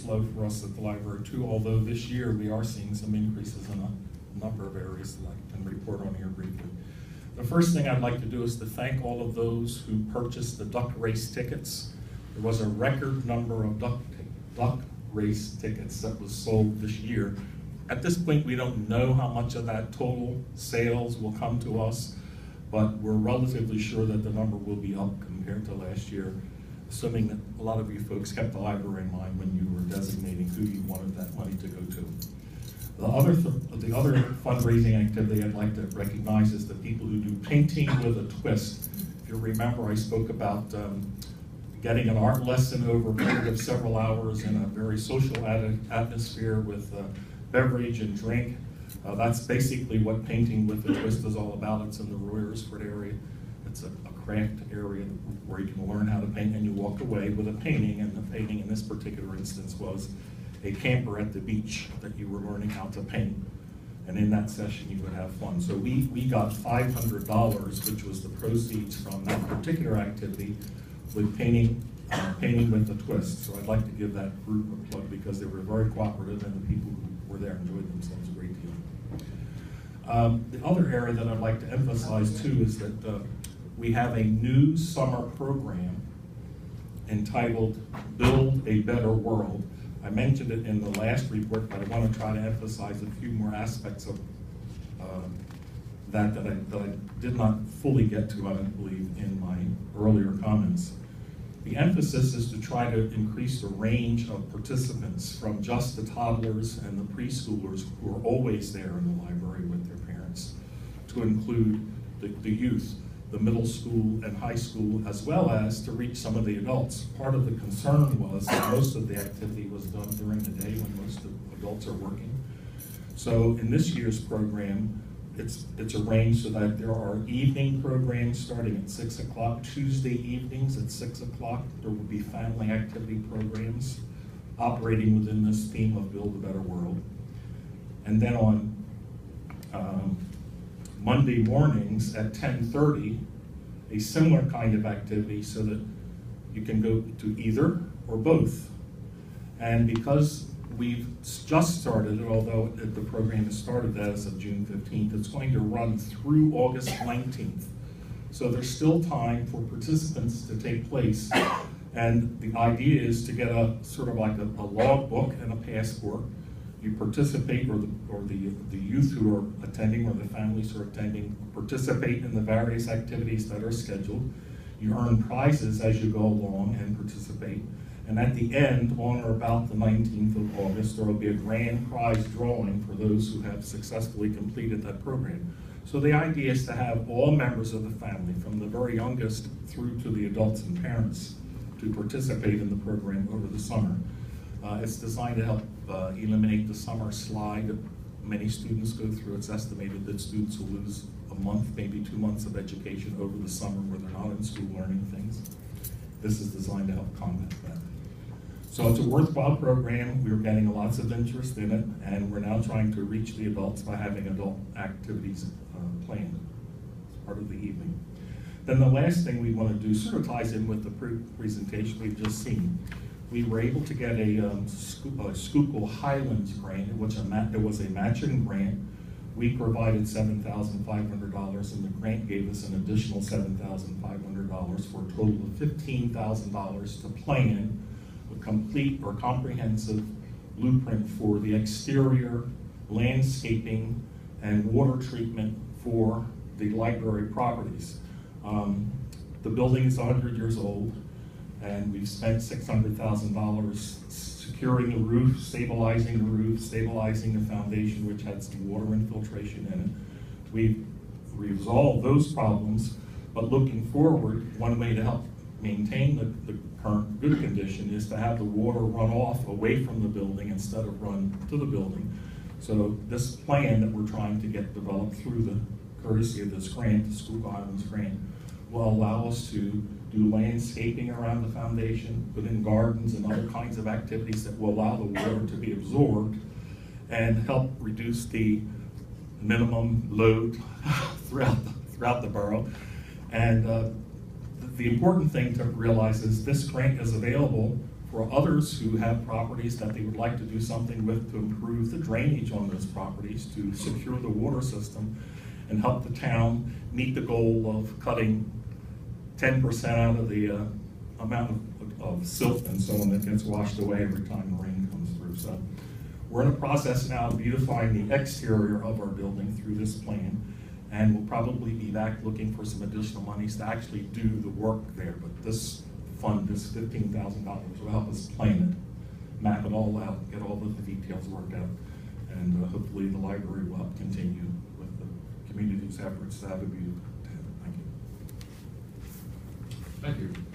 slow for us at the library too, although this year we are seeing some increases in a number of areas that I can report on here briefly. The first thing I'd like to do is to thank all of those who purchased the duck race tickets. There was a record number of duck race tickets that was sold this year. At this point, we don't know how much of that total sales will come to us, but we're relatively sure that the number will be up compared to last year, assuming that a lot of you folks kept the library in mind when you were designating who you wanted that money to go to. The other fundraising activity I'd like to recognize is the people who do painting with a twist. If you remember, I spoke about getting an art lesson over a period of several hours in a very social atmosphere with beverage and drink. That's basically what painting with a twist is all about. It's in the Royersford area. It's a craft area where you can learn how to paint, and you walk away with a painting, and the painting in this particular instance was a camper at the beach that you were learning how to paint. And in that session you would have fun. So we got $500, which was the proceeds from that particular activity, with painting with a twist. So I'd like to give that group a plug because they were very cooperative, and the people who were there enjoyed themselves a great deal. The other area that I'd like to emphasize too is that we have a new summer program entitled Build a Better World. I mentioned it in the last report, but I want to try to emphasize a few more aspects of that I did not fully get to, I believe, in my earlier comments. The emphasis is to try to increase the range of participants from just the toddlers and the preschoolers who are always there in the library with their parents, to include the youth, the middle school and high school, as well as to reach some of the adults. Part of the concern was that most of the activity was done during the day when most of the adults are working. So in this year's program, it's arranged so that there are evening programs starting at 6 o'clock, Tuesday evenings at 6 o'clock. There will be family activity programs operating within this theme of Build a Better World. And then on Monday mornings at 10:30, a similar kind of activity so that you can go to either or both. And because we've just started it, although the program has started as of June 15th, it's going to run through August 19th. So there's still time for participants to take place. And the idea is to get a sort of like a logbook and a passport. You participate, or the youth who are attending or the families who are attending participate in the various activities that are scheduled. You earn prizes as you go along and participate. And at the end, on or about the 19th of August, there will be a grand prize drawing for those who have successfully completed that program. So the idea is to have all members of the family, from the very youngest through to the adults and parents, to participate in the program over the summer. It's designed to help eliminate the summer slide that many students go through. It's estimated that students will lose a month, maybe 2 months of education over the summer where they're not in school learning things. This is designed to help combat that. So it's a worthwhile program. We're getting lots of interest in it, and we're now trying to reach the adults by having adult activities planned as part of the evening. Then the last thing we want to do sort of ties in with the presentation we've just seen. We were able to get a Schuylkill Highlands grant, which it was a matching grant. We provided $7,500, and the grant gave us an additional $7,500 for a total of $15,000 to plan a complete or comprehensive blueprint for the exterior landscaping and water treatment for the library properties. The building is 100 years old, and we've spent $600,000 securing the roof, stabilizing the foundation, which had some water infiltration in it. We've resolved those problems, but looking forward, one way to help maintain the current good condition is to have the water run off away from the building instead of run to the building. So this plan that we're trying to get developed through the courtesy of this grant, the Schuylkill Highlands grant, will allow us to do landscaping around the foundation, put in gardens and other kinds of activities that will allow the water to be absorbed and help reduce the minimum load throughout the borough. And the important thing to realize is this grant is available for others who have properties that they would like to do something with to improve the drainage on those properties, to secure the water system, and help the town meet the goal of cutting 10% out of the amount of silt and so on that gets washed away every time the rain comes through. So we're in a process now of beautifying the exterior of our building through this plan, and we'll probably be back looking for some additional monies to actually do the work there. But this fund, this $15,000, will help us plan it, map it all out, get all the details worked out, and hopefully the library will help continue with the community's efforts to have a beautiful town. Thank you. Thank you.